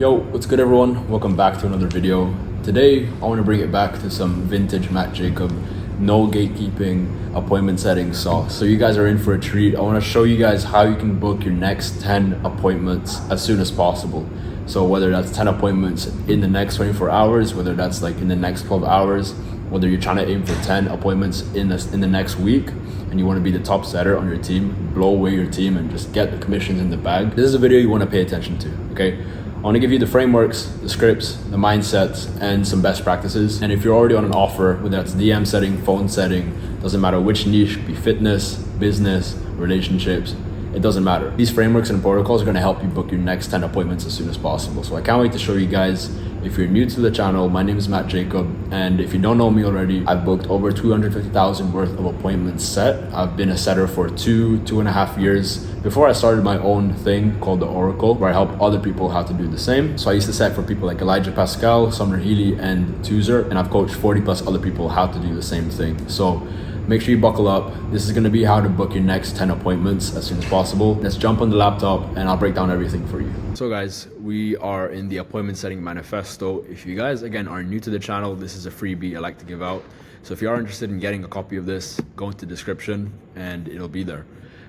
Yo, what's good everyone? Welcome back to another video. Today, I want to bring it back to some vintage Matt Jacob, no gatekeeping, appointment setting sauce. So you guys are in for a treat. I want to show you guys how you can book your next 10 appointments as soon as possible. So whether that's 10 appointments in the next 24 hours, whether that's like in the next 12 hours, whether you're trying to aim for 10 appointments in the next week, and you want to be the top setter on your team, blow away your team and just get the commissions in the bag. This is a video you want to pay attention to, okay? I want to give you the frameworks, the scripts, the mindsets, and some best practices. And if you're already on an offer, whether that's DM setting, phone setting, doesn't matter which niche, be fitness, business, relationships, it doesn't matter. These frameworks and protocols are going to help you book your next 10 appointments as soon as possible. So I can't wait to show you guys. If you're new to the channel, my name is Matt Jacob, and if you don't know me already, I've booked over 250,000 worth of appointments set. I've been a setter for two and a half years before I started my own thing called The Oracle, where I help other people how to do the same. So I used to set for people like Elijah Pascal, Sumner Healy, and Tuzer, and I've coached 40 plus other people how to do the same thing. So make sure you buckle up. This is going to be how to book your next 10 appointments as soon as possible. Let's jump on the laptop and I'll break down everything for you. So guys, we are in the appointment setting manifesto. If you guys, again, are new to the channel, this is a freebie I like to give out. So if you are interested in getting a copy of this, go into the description and it'll be there.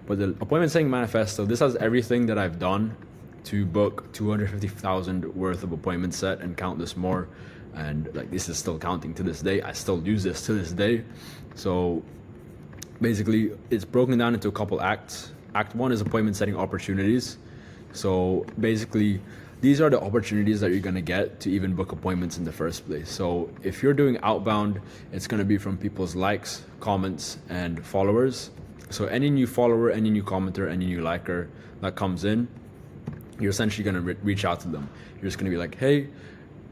But the appointment setting manifesto, this has everything that I've done to book 250,000 worth of appointments set and countless more. And like, this is still counting to this day. I still use this to this day. So basically it's broken down into a couple acts. Act one is appointment setting opportunities. So basically these are the opportunities that you're going to get to even book appointments in the first place. So if you're doing outbound, it's going to be from people's likes, comments, and followers. So any new follower, any new commenter, any new liker that comes in, you're essentially going to reach out to them. You're just going to be like, hey,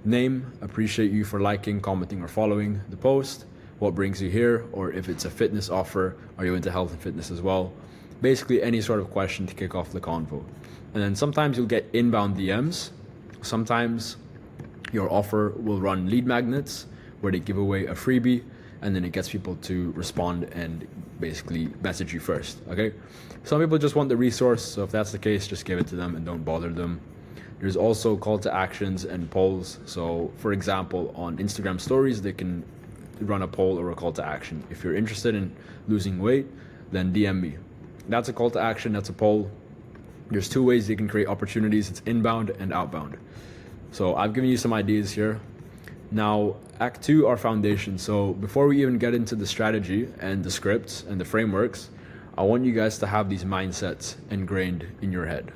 name, appreciate you for liking, commenting, or following the post. What brings you here? Or if it's a fitness offer, are you into health and fitness as well? Basically any sort of question to kick off the convo. And then sometimes you'll get inbound DMs. Sometimes your offer will run lead magnets where they give away a freebie and then it gets people to respond and basically message you first, okay? Some people just want the resource, so if that's the case, just give it to them and don't bother them. There's also call to actions and polls. So for example, on Instagram stories, they can run a poll or a call to action. If you're interested in losing weight, then DM me. That's a call to action, that's a poll. There's two ways you can create opportunities. It's inbound and outbound. So I've given you some ideas here. Now, Act 2, our foundation. So before we even get into the strategy and the scripts and the frameworks, I want you guys to have these mindsets ingrained in your head.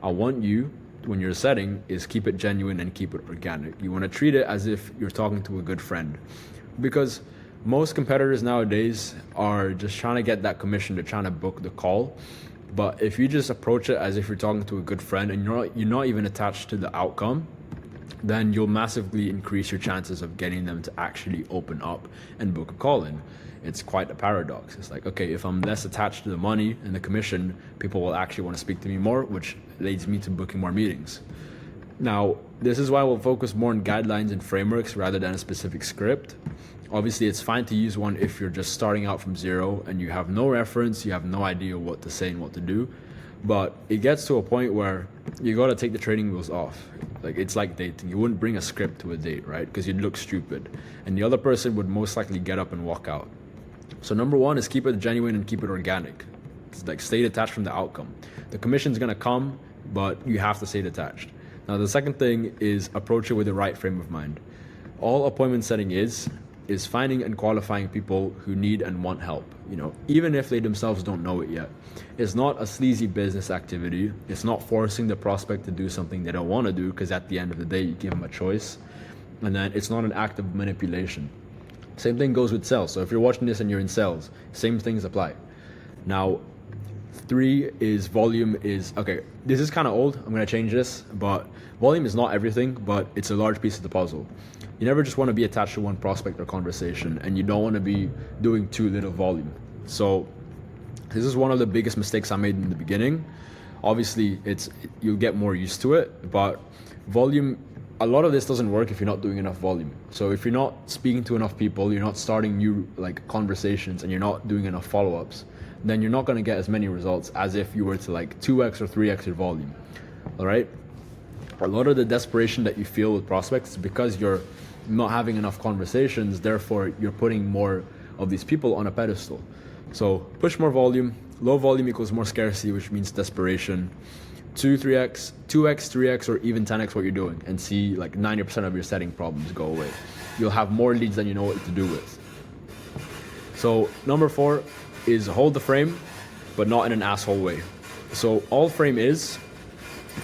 I want you, when you're setting, is keep it genuine and keep it organic. You want to treat it as if you're talking to a good friend, because most competitors nowadays are just trying to get that commission. They're trying to book the call. But if you just approach it as if you're talking to a good friend and you're not even attached to the outcome, then you'll massively increase your chances of getting them to actually open up and book a call in. It's quite a paradox. It's like, okay, if I'm less attached to the money and the commission, people will actually want to speak to me more, which leads me to booking more meetings. Now, this is why we'll focus more on guidelines and frameworks rather than a specific script. Obviously, it's fine to use one if you're just starting out from zero and you have no reference, you have no idea what to say and what to do. But it gets to a point where you got to take the training wheels off. Like, it's like dating. You wouldn't bring a script to a date, right? Because you'd look stupid. And the other person would most likely get up and walk out. So number one is keep it genuine and keep it organic. It's like, stay detached from the outcome. The commission's going to come, but you have to stay detached. Now, the second thing is approach it with the right frame of mind. All appointment setting is finding and qualifying people who need and want help, even if they themselves don't know it yet. It's not a sleazy business activity. It's not forcing the prospect to do something they don't want to do, because at the end of the day, you give them a choice. And then it's not an act of manipulation. Same thing goes with sales. So if you're watching this and you're in sales, same things apply. Now, 3 is volume is, okay, this is kind of old. I'm going to change this, but volume is not everything, but it's a large piece of the puzzle. You never just want to be attached to one prospect or conversation, and you don't want to be doing too little volume. So this is one of the biggest mistakes I made in the beginning. Obviously, you'll get more used to it, but volume, a lot of this doesn't work if you're not doing enough volume. So if you're not speaking to enough people, you're not starting new conversations, and you're not doing enough follow-ups, then you're not going to get as many results as if you were to 2x or 3x your volume. All right. A lot of the desperation that you feel with prospects is because you're not having enough conversations, therefore you're putting more of these people on a pedestal. So push more volume. Low volume equals more scarcity, which means desperation. 2x, 3x, or even 10x what you're doing, and see like 90% of your setting problems go away. You'll have more leads than you know what to do with. So number 4 is hold the frame, but not in an asshole way. So all frame is,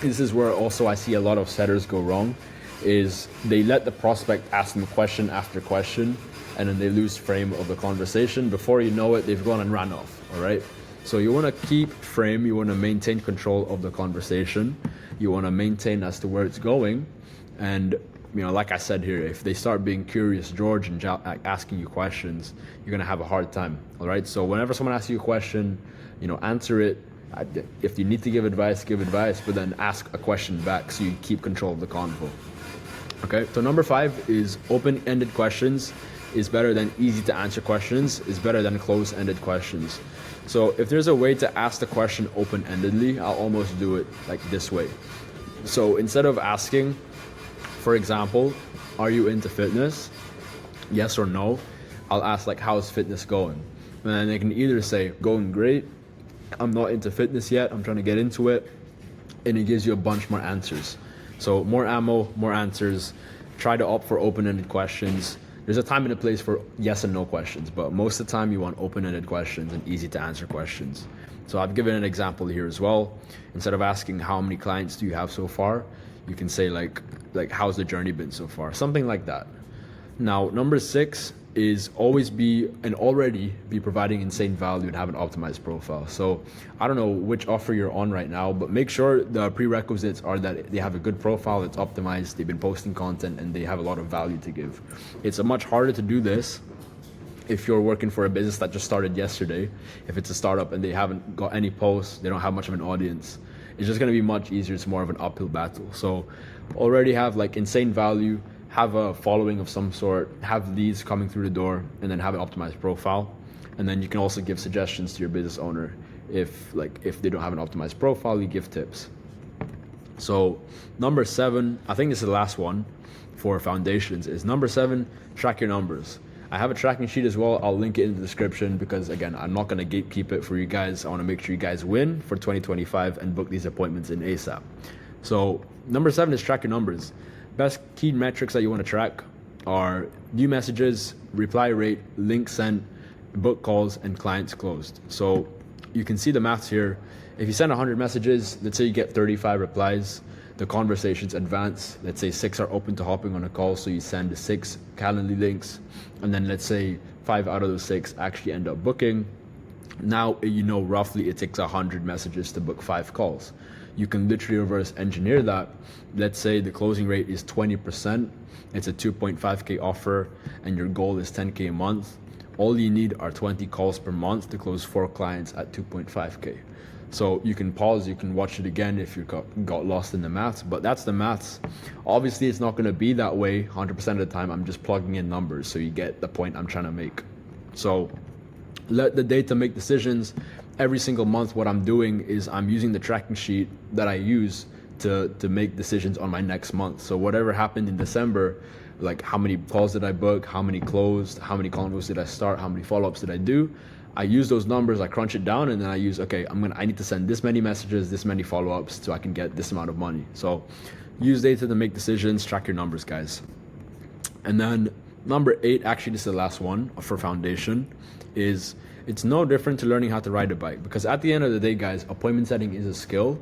this is where also I see a lot of setters go wrong, is they let the prospect ask them question after question, and then they lose frame of the conversation. Before you know it, they've gone and ran off, all right? So you want to keep frame, you want to maintain control of the conversation, you want to maintain as to where it's going. And you know, like I said here, if they start being curious George and asking you questions, you're going to have a hard time, all right? So whenever someone asks you a question, you know, answer it. If you need to give advice, but then ask a question back so you keep control of the convo. Okay, so number 5 is open-ended questions is better than easy to answer questions, is better than closed-ended questions. So if there's a way to ask the question open-endedly, I'll almost do it like this way. So instead of asking, for example, are you into fitness? Yes or no. I'll ask like, how's fitness going? And then they can either say, going great, I'm not into fitness yet, I'm trying to get into it. And it gives you a bunch more answers. So more ammo, more answers. Try to opt for open-ended questions. There's a time and a place for yes and no questions, but most of the time you want open-ended questions and easy to answer questions. So I've given an example here as well. Instead of asking how many clients do you have so far, you can say like how's the journey been so far? Something like that. Now, number 6 is always already be providing insane value and have an optimized profile. So I don't know which offer you're on right now, but make sure the prerequisites are that they have a good profile that's optimized, they've been posting content, and they have a lot of value to give. It's much harder to do this if you're working for a business that just started yesterday. If it's a startup and they haven't got any posts, they don't have much of an audience, it's just going to be much easier. It's more of an uphill battle. So already have like insane value, have a following of some sort, have leads coming through the door, and then have an optimized profile. And then you can also give suggestions to your business owner. If they don't have an optimized profile, you give tips. So number 7, I think this is the last one for foundations, is number 7, track your numbers. I have a tracking sheet as well. I'll link it in the description because again, I'm not going to gatekeep it for you guys. I want to make sure you guys win for 2025 and book these appointments in ASAP. So number 7 is track your numbers. Best key metrics that you want to track are new messages, reply rate, link sent, book calls, and clients closed. So you can see the maths here. If you send 100 messages, let's say you get 35 replies, the conversations advance. Let's say 6 are open to hopping on a call, so you send 6 Calendly links, and then let's say 5 out of those 6 actually end up booking. Now you know roughly it takes 100 messages to book 5 calls. You can literally reverse engineer that. Let's say the closing rate is 20%. It's a 2.5K offer and your goal is 10K a month. All you need are 20 calls per month to close 4 clients at 2.5K. So you can pause, you can watch it again if you got lost in the maths, but that's the maths. Obviously it's not going to be that way 100% of the time. I'm just plugging in numbers so you get the point I'm trying to make. So let the data make decisions. Every single month what I'm doing is I'm using the tracking sheet that I use to make decisions on my next month. So whatever happened in December, like how many calls did I book, how many closed, how many convos did I start, how many follow-ups did I do, I use those numbers, I crunch it down, and then I use, okay, I need to send this many messages, this many follow-ups so I can get this amount of money. So use data to make decisions, track your numbers, guys. And then number 8, actually this is the last one for foundation, is it's no different to learning how to ride a bike, because at the end of the day, guys, appointment setting is a skill.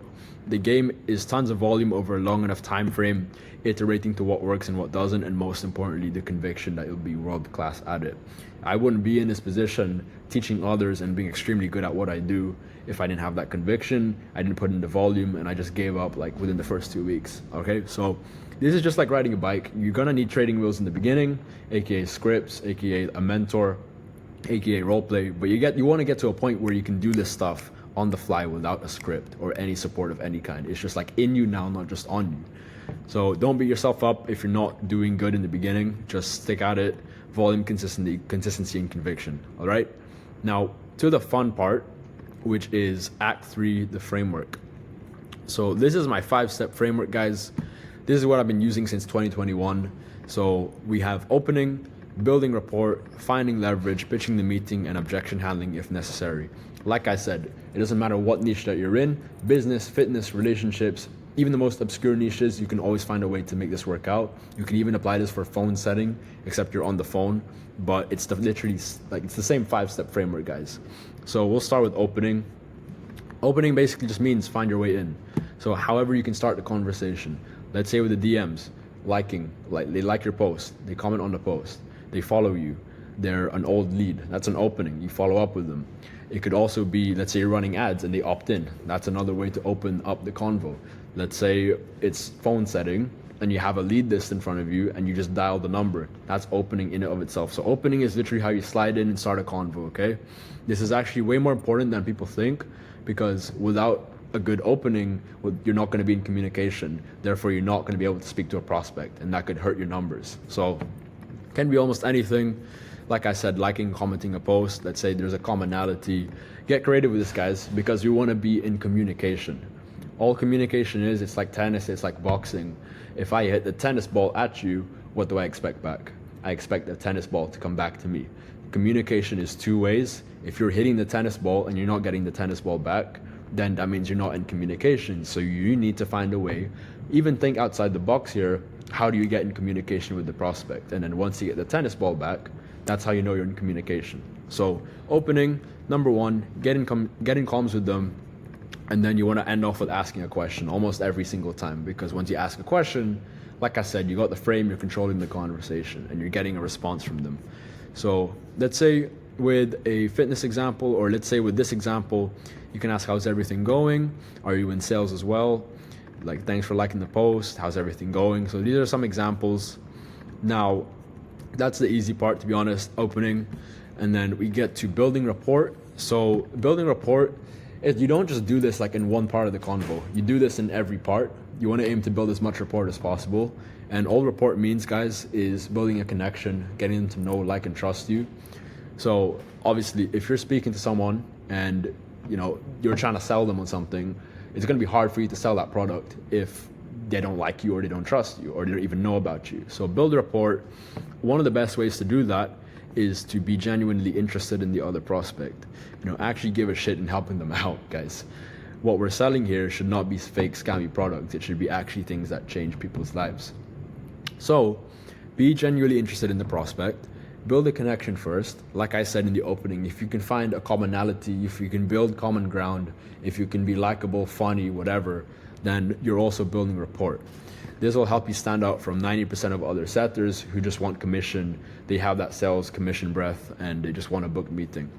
The game is tons of volume over a long enough time frame, iterating to what works and what doesn't, and most importantly, the conviction that you'll be world class at it. I wouldn't be in this position teaching others and being extremely good at what I do if I didn't have that conviction, I didn't put in the volume, and I just gave up like within the first 2 weeks. Okay, so this is just like riding a bike. You're gonna need trading wheels in the beginning, aka scripts, aka a mentor, aka roleplay, but you want to get to a point where you can do this stuff on the fly without a script or any support of any kind. It's just like in you now, not just on you. So don't beat yourself up if you're not doing good in the beginning. Just stick at it. Volume, consistency, and conviction. All right. Now to the fun part, which is Act 3, the framework. So this is my 5-step framework, guys. This is what I've been using since 2021. So we have opening, building rapport, finding leverage, pitching the meeting, and objection handling if necessary. Like I said, it doesn't matter what niche that you're in, business, fitness, relationships, even the most obscure niches, you can always find a way to make this work out. You can even apply this for phone setting, except you're on the phone, but it's literally like it's the same 5-step framework, guys. So we'll start with opening. Opening basically just means find your way in. So however you can start the conversation. Let's say with the DMs, they like your post, they comment on the post, they follow you, they're an old lead. That's an opening. You follow up with them. It could also be, let's say you're running ads and they opt in. That's another way to open up the convo. Let's say it's phone setting and you have a lead list in front of you and you just dial the number. That's opening in and of itself. So opening is literally how you slide in and start a convo, okay? This is actually way more important than people think, because without a good opening, you're not going to be in communication. Therefore, you're not going to be able to speak to a prospect, and that could hurt your numbers. So it can be almost anything. Like I said, liking, commenting a post. Let's say there's a commonality. Get creative with this, guys, because you want to be in communication. All communication is, it's like tennis, it's like boxing. If I hit the tennis ball at you, what do I expect back? I expect the tennis ball to come back to me. Communication is 2 ways. If you're hitting the tennis ball and you're not getting the tennis ball back, then that means you're not in communication. So you need to find a way. Even think outside the box here. How do you get in communication with the prospect? And then once you get the tennis ball back, that's how you know you're in communication. So opening, number 1, get in comms with them. And then you want to end off with asking a question almost every single time, because once you ask a question, like I said, you got the frame, you're controlling the conversation, and you're getting a response from them. So let's say with a fitness example, or let's say with this example, you can ask, how's everything going? Are you in sales as well? Like, thanks for liking the post. How's everything going? So these are some examples. Now, that's the easy part, to be honest, opening. And then we get to building rapport. So building rapport, you don't just do this like in one part of the convo. You do this in every part. You want to aim to build as much rapport as possible. And all rapport means, guys, is building a connection, getting them to know, like, and trust you. So obviously, if you're speaking to someone and you're trying to sell them on something, it's going to be hard for you to sell that product if they don't like you, or they don't trust you, or they don't even know about you. So build rapport. One of the best ways to do that is to be genuinely interested in the other prospect. Actually give a shit in helping them out, guys. What we're selling here should not be fake, scammy products. It should be actually things that change people's lives. So be genuinely interested in the prospect. Build a connection first. Like I said in the opening, if you can find a commonality, if you can build common ground, if you can be likable, funny, whatever, then you're also building rapport. This will help you stand out from 90% of other setters who just want commission. They have that sales commission breath and they just want to book a meeting.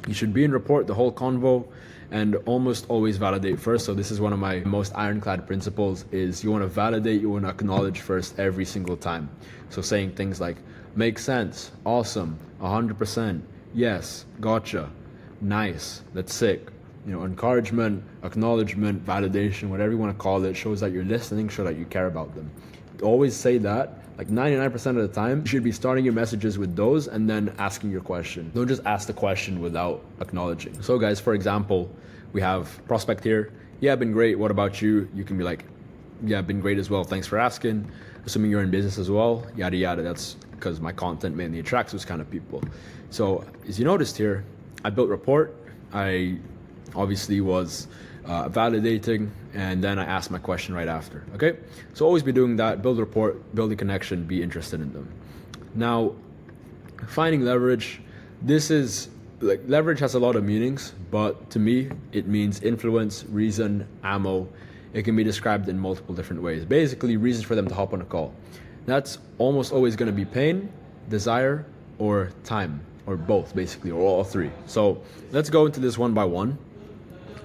You should be in rapport the whole convo and almost always validate first. So this is one of my most ironclad principles, is you want to validate, you want to acknowledge first every single time. So saying things like, makes sense, awesome, 100%, yes, gotcha, nice, that's sick. Encouragement, acknowledgement, validation, whatever you want to call it, shows that you're listening, show that you care about them. Always say that. Like 99% of the time, you should be starting your messages with those and then asking your question. Don't just ask the question without acknowledging. So guys, for example, we have prospect here. Yeah, been great. What about you? You can be like, yeah, been great as well. Thanks for asking. Assuming you're in business as well, yada, yada. That's because my content mainly attracts those kind of people. So as you noticed here, I built rapport. I obviously was validating, and then I asked my question right after. Okay, so always be doing that. Build rapport, build a connection, be interested in them. Now, finding leverage. This is like, leverage has a lot of meanings, but to me it means influence, reason, ammo. It can be described in multiple different ways. Basically, reasons for them to hop on a call. That's almost always going to be pain, desire, or time, or both, basically, or all three. So let's go into this one by one.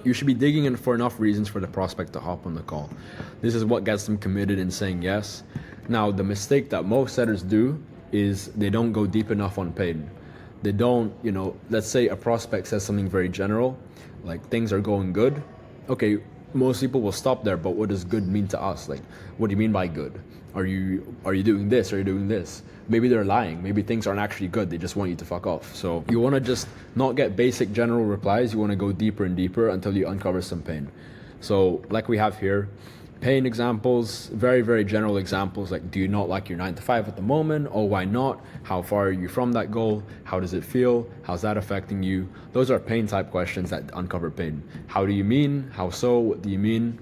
You should be digging in for enough reasons for the prospect to hop on the call. This is what gets them committed and saying yes. Now, the mistake that most setters do is they don't go deep enough on pain. They don't, let's say a prospect says something very general, like things are going good. Okay, most people will stop there, but what does good mean to us? Like, what do you mean by good? Are you doing this? Are you doing this? Maybe they're lying. Maybe things aren't actually good. They just want you to fuck off. So you want to just not get basic general replies. You want to go deeper and deeper until you uncover some pain. So like we have here, Pain examples, very, very general examples like, do you not like your 9 to 5 at the moment? Oh, why not? How far are you from that goal? How does it feel? How's that affecting you? Those are pain type questions that uncover pain. How do you mean? How so? What do you mean?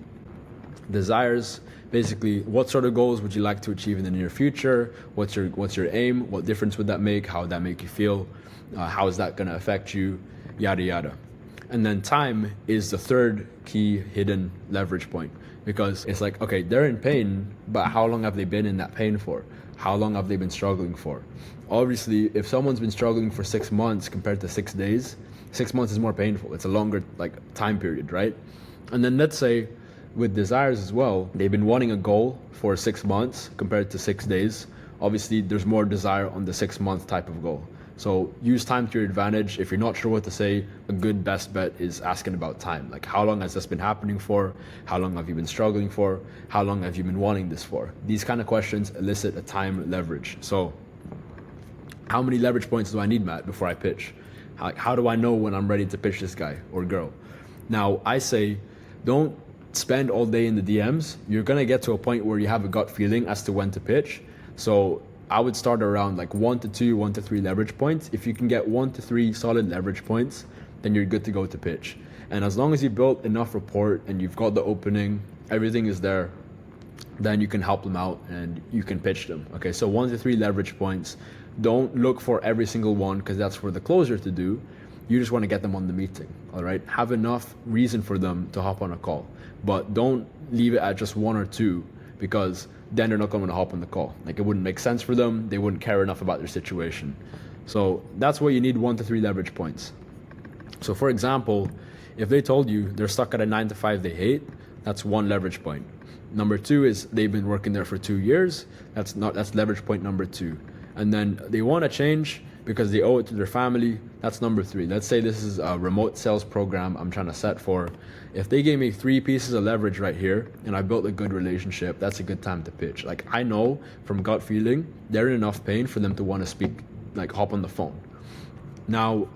Desires, basically, what sort of goals would you like to achieve in the near future? What's your aim? What difference would that make? How would that make you feel? How is that going to affect you? Yada yada. And then time is the third key hidden leverage point, because it's like, okay, they're in pain, but how long have they been in that pain for? How long have they been struggling for? Obviously, if someone's been struggling for 6 months compared to 6 days, 6 months is more painful. It's a longer time period, right? And then let's say with desires as well, they've been wanting a goal for 6 months compared to 6 days. Obviously, there's more desire on the 6 month type of goal. So use time to your advantage. If you're not sure what to say, a good best bet is asking about time. Like, how long has this been happening for? How long have you been struggling for? How long have you been wanting this for? These kind of questions elicit a time leverage. So how many leverage points do I need, Matt, before I pitch? How do I know when I'm ready to pitch this guy or girl? Now, I say, don't spend all day in the DMs. You're going to get to a point where you have a gut feeling as to when to pitch. So I would start around like 1 to 2, 1 to 3 leverage points. If you can get 1 to 3 solid leverage points, then you're good to go to pitch. And as long as you built enough rapport and you've got the opening, everything is there, then you can help them out and you can pitch them. Okay, so 1 to 3 leverage points. Don't look for every single one, because that's for the closer to do. You just want to get them on the meeting, all right? Have enough reason for them to hop on a call, but don't leave it at just 1 or 2, because then they're not going to hop on the call. Like, it wouldn't make sense for them. They wouldn't care enough about their situation. So that's why you need 1 to 3 leverage points. So for example, if they told you they're stuck at a 9 to 5 they hate, that's 1 leverage point. Number 2 is they've been working there for 2 years. That's leverage point number 2. And then they want to change because they owe it to their family. That's number 3. Let's say this is a remote sales program I'm trying to set for. If they gave me 3 pieces of leverage right here and I built a good relationship, that's a good time to pitch. Like, I know from gut feeling, they're in enough pain for them to want to speak, like hop on the phone. Now,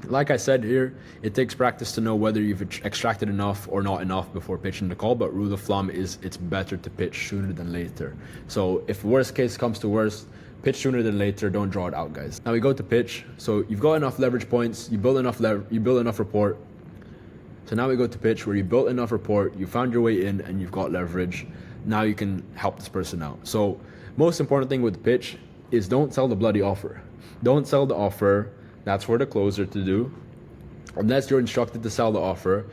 like I said here, it takes practice to know whether you've extracted enough or not enough before pitching the call, but rule of thumb is it's better to pitch sooner than later. So if worst case comes to worst, pitch sooner than later. Don't draw it out, guys. Now we go to pitch. So you've got enough leverage points, you build enough rapport. So now we go to pitch, where you built enough rapport, you found your way in, and you've got leverage. Now you can help this person out. So most important thing with the pitch is don't sell the bloody offer. Don't sell the offer. That's for the closer to do. Unless you're instructed to sell the offer,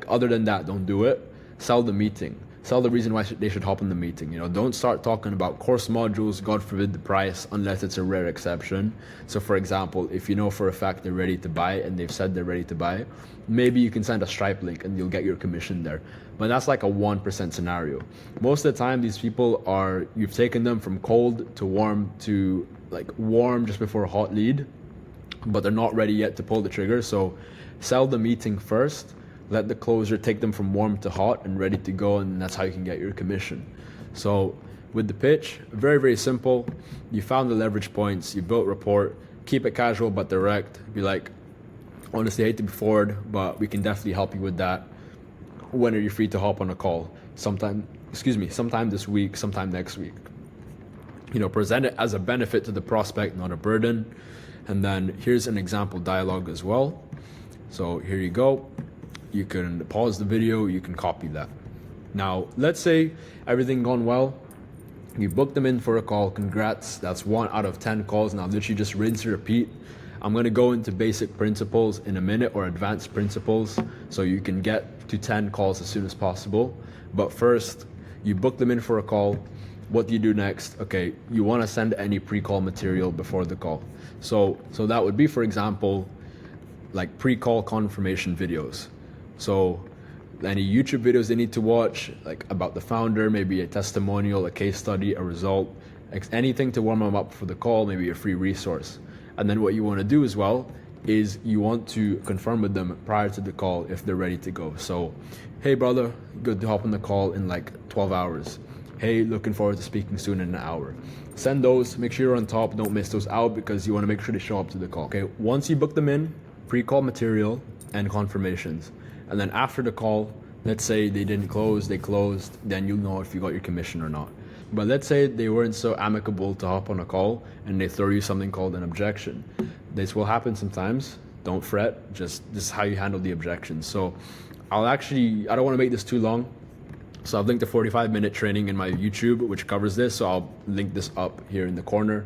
other than that, don't do it. Sell the meeting. Sell the reason why they should hop in the meeting. Don't start talking about course modules, God forbid the price, unless it's a rare exception. So for example, if you know for a fact they're ready to buy and they've said they're ready to buy, maybe you can send a Stripe link and you'll get your commission there. But that's like a 1% scenario. Most of the time, these people you've taken them from cold to warm just before a hot lead, but they're not ready yet to pull the trigger. So sell the meeting first. Let the closer take them from warm to hot and ready to go, and that's how you can get your commission. So with the pitch, very, very simple. You found the leverage points, you built rapport, keep it casual but direct. Be like, honestly, I hate to be forward, but we can definitely help you with that. When are you free to hop on a call? Sometime this week, sometime next week. Present it as a benefit to the prospect, not a burden. And then here's an example dialogue as well. So here you go. You can pause the video, you can copy that. Now, let's say everything gone well. You booked them in for a call, congrats. That's 1 out of 10 calls. Now, literally just rinse and repeat. I'm gonna go into basic principles in a minute, or advanced principles, so you can get to 10 calls as soon as possible. But first, you book them in for a call. What do you do next? Okay, you wanna send any pre-call material before the call. So that would be, for example, like pre-call confirmation videos. So any YouTube videos they need to watch, like about the founder, maybe a testimonial, a case study, a result, anything to warm them up for the call, maybe a free resource. And then what you want to do as well is you want to confirm with them prior to the call if they're ready to go. So, hey brother, good to hop on the call in like 12 hours. Hey, looking forward to speaking soon in an hour. Send those, make sure you're on top, don't miss those out, because you want to make sure they show up to the call. Okay, once you book them in, pre-call material and confirmations. And then after the call, Let's say they didn't close, they closed, then you'll know if you got your commission or not. But let's say they weren't so amicable to hop on a call and they throw you something called an objection. This will happen sometimes. Don't fret, just this is how you handle the objections. So I don't want to make this too long. So I've linked a 45-minute training in my YouTube, which covers this. So I'll link this up here in the corner.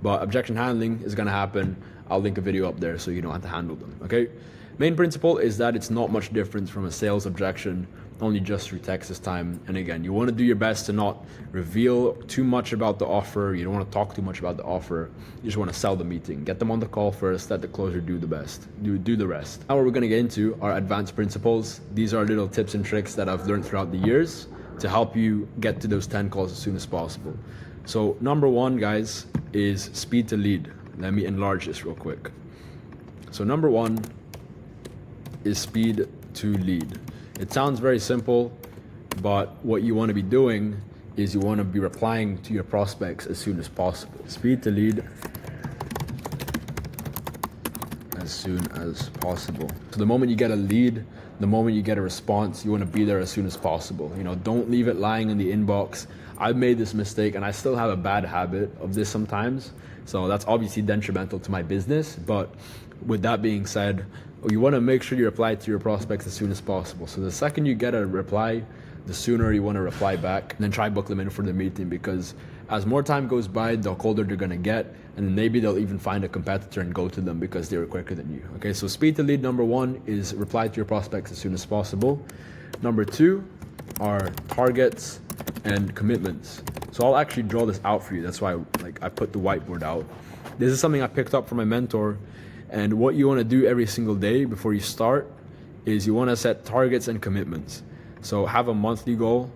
But objection handling is gonna happen. I'll link a video up there so you don't have to handle them, okay? Main principle is that it's not much different from a sales objection, only just through text this time. And again, you want to do your best to not reveal too much about the offer. You don't want to talk too much about the offer. You just want to sell the meeting. Get them on the call first, let the closer do the rest. Now what we're going to get into are advanced principles. These are little tips and tricks that I've learned throughout the years to help you get to those 10 calls as soon as possible. So number one, guys, is speed to lead. Let me enlarge this real quick. So number one is speed to lead. It sounds very simple, but what you want to be doing is you want to be replying to your prospects as soon as possible. Speed to lead as soon as possible. So the moment you get a lead, the moment you get a response, you want to be there as soon as possible. You know, don't leave it lying in the inbox. I've made this mistake and I still have a bad habit of this sometimes. So that's obviously detrimental to my business. But with that being said, you want to make sure you reply to your prospects as soon as possible. So the second you get a reply, the sooner you want to reply back, and then try book them in for the meeting, because as more time goes by, the colder they're going to get, and maybe they'll even find a competitor and go to them because they were quicker than you. Okay, so speed to lead, number one, is reply to your prospects as soon as possible. Number two are targets and commitments. So I'll actually draw this out for you. That's why I put the whiteboard out. This is something I picked up from my mentor. And what you want to do every single day before you start is you want to set targets and commitments. So have a monthly goal,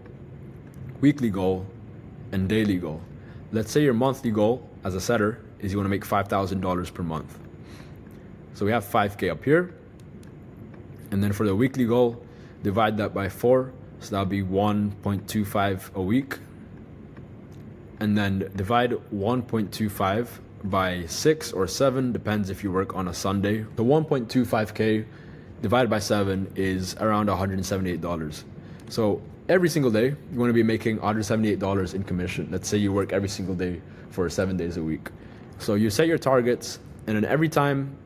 weekly goal, and daily goal. Let's say your monthly goal as a setter is you want to make $5,000 per month. So we have 5K up here. And then for the weekly goal, divide that by 4. So that'll be 1.25 a week. And then divide 1.25 by 6 or 7, depends if you work on a Sunday. The 1.25K divided by 7 is around $178. So every single day, you want to be making $178 in commission. Let's say you work every single day for 7 days a week. So you set your targets, and then every time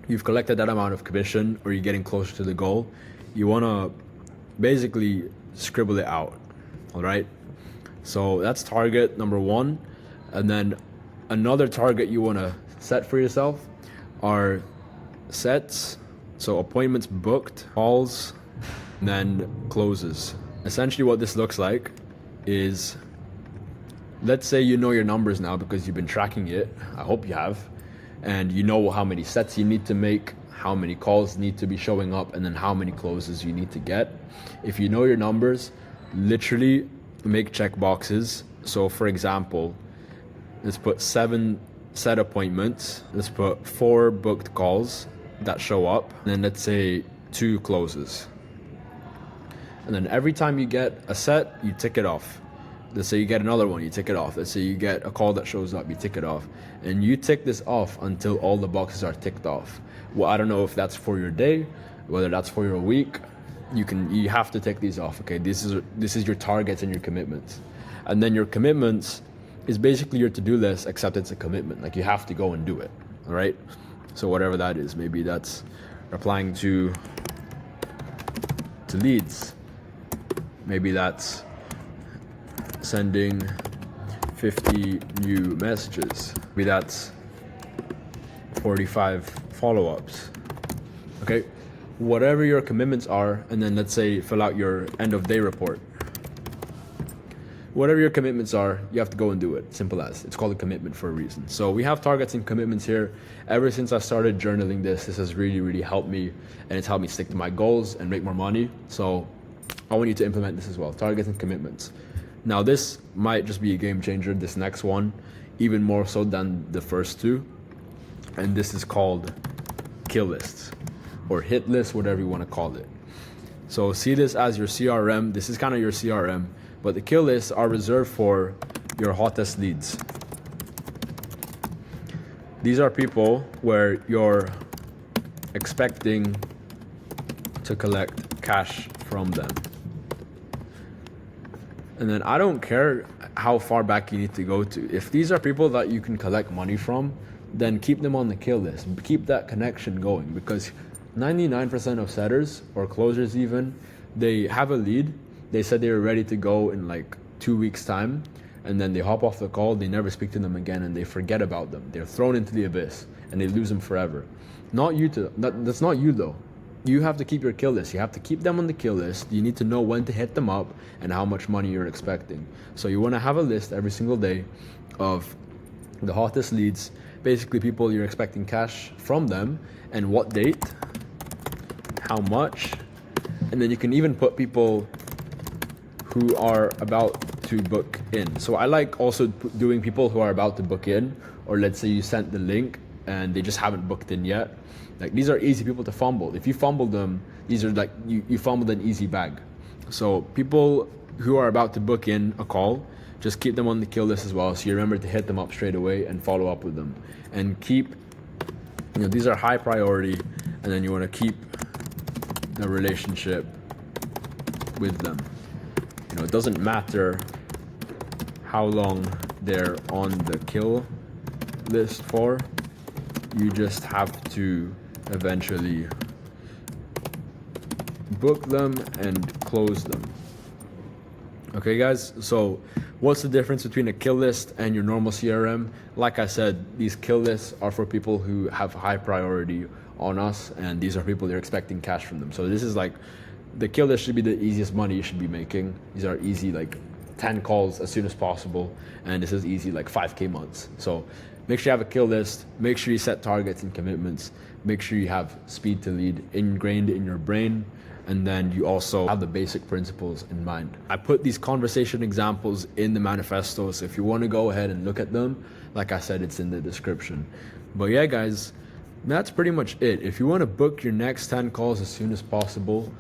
you've collected that amount of commission or you're getting closer to the goal, you want to basically scribble it out. All right. So that's target number one. And then another target you want to set for yourself are sets. So appointments booked, calls, and then closes. Essentially what this looks like is, let's say you know your numbers now because you've been tracking it. I hope you have. And you know how many sets you need to make, how many calls need to be showing up, and then how many closes you need to get. If you know your numbers, literally make check boxes. So for example, let's put 7 set appointments. Let's put 4 booked calls that show up. And then let's say 2 closes. And then every time you get a set, you tick it off. Let's say you get another one, you tick it off. Let's say you get a call that shows up, you tick it off. And you tick this off until all the boxes are ticked off. Well, I don't know if that's for your day, whether that's for your week. You have to tick these off. Okay, this is your targets and your commitments. And then your commitments is basically your to-do list, except it's a commitment. Like you have to go and do it. All right. So whatever that is, maybe that's replying to leads. Maybe that's sending 50 new messages. Maybe that's 45 follow-ups. Okay, whatever your commitments are, and then let's say fill out your end of day report. Whatever your commitments are, you have to go and do it. Simple as. It's called a commitment for a reason. So we have targets and commitments here. Ever since I started journaling this has really, really helped me, and it's helped me stick to my goals and make more money. So I want you to implement this as well. Targets and commitments. Now this might just be a game changer, this next one, even more so than the first two. And this is called kill lists or hit lists, whatever you want to call it. So see this as your CRM. This is kind of your CRM, but the kill lists are reserved for your hottest leads. These are people where you're expecting to collect cash from them. And then I don't care how far back you need to go to. If these are people that you can collect money from, then keep them on the kill list. Keep that connection going, because 99% of setters or closers even, they have a lead. They said they were ready to go in like 2 weeks time, and then they hop off the call, they never speak to them again, and they forget about them. They're thrown into the abyss and they lose them forever. That's not you though. You have to keep your kill list. You have to keep them on the kill list. You need to know when to hit them up and how much money you're expecting. So you want to have a list every single day of the hottest leads, basically people you're expecting cash from them, and what date, how much, and then you can even put people who are about to book in. So I like also doing people who are about to book in, or let's say you sent the link and they just haven't booked in yet. Like, these are easy people to fumble. If you fumble them, these are like, you fumbled an easy bag. So people who are about to book in a call, just keep them on the kill list as well, so you remember to hit them up straight away and follow up with them. And keep, these are high priority, and then you want to keep the relationship with them. It doesn't matter how long they're on the kill list for, you just have to eventually book them and close them. Okay guys, so what's the difference between a kill list and your normal CRM? Like I said, these kill lists are for people who have high priority on us, and these are people they're expecting cash from them. So this is like, the kill list should be the easiest money you should be making. These are easy, like 10 calls as soon as possible, and this is easy, like 5K months. So make sure you have a kill list, make sure you set targets and commitments, make sure you have speed to lead ingrained in your brain, and then you also have the basic principles in mind. I put these conversation examples in the manifesto, so if you want to go ahead and look at them, like I said, it's in the description. But yeah guys, that's pretty much it. If you want to book your next 10 calls as soon as possible,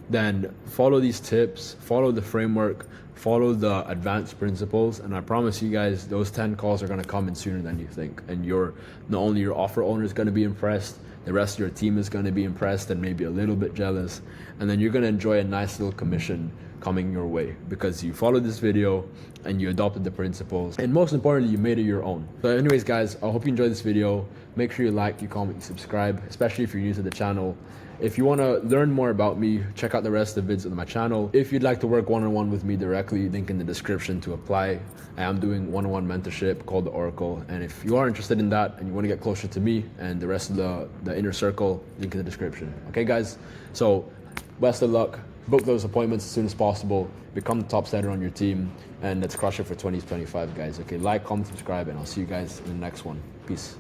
then follow these tips, follow the framework, follow the advanced principles, and I promise you guys, those 10 calls are going to come in sooner than you think. And not only your offer owner is going to be impressed, the rest of your team is going to be impressed and maybe a little bit jealous, and then you're going to enjoy a nice little commission coming your way because you followed this video and you adopted the principles, and most importantly, you made it your own. So anyways guys, I hope you enjoyed this video. Make sure you like, you comment, you subscribe, especially if you're new to the channel. If you want to learn more about me, check out the rest of the vids on my channel. If you'd like to work one-on-one with me directly, link in the description to apply. I am doing one-on-one mentorship called the Oracle, and if you are interested in that and you want to get closer to me and the rest of the inner circle, link in the description. Okay guys, so best of luck. Book those appointments as soon as possible, become the top setter on your team, and let's crush it for 2025 guys. Okay, like, comment, subscribe, and I'll see you guys in the next one. Peace.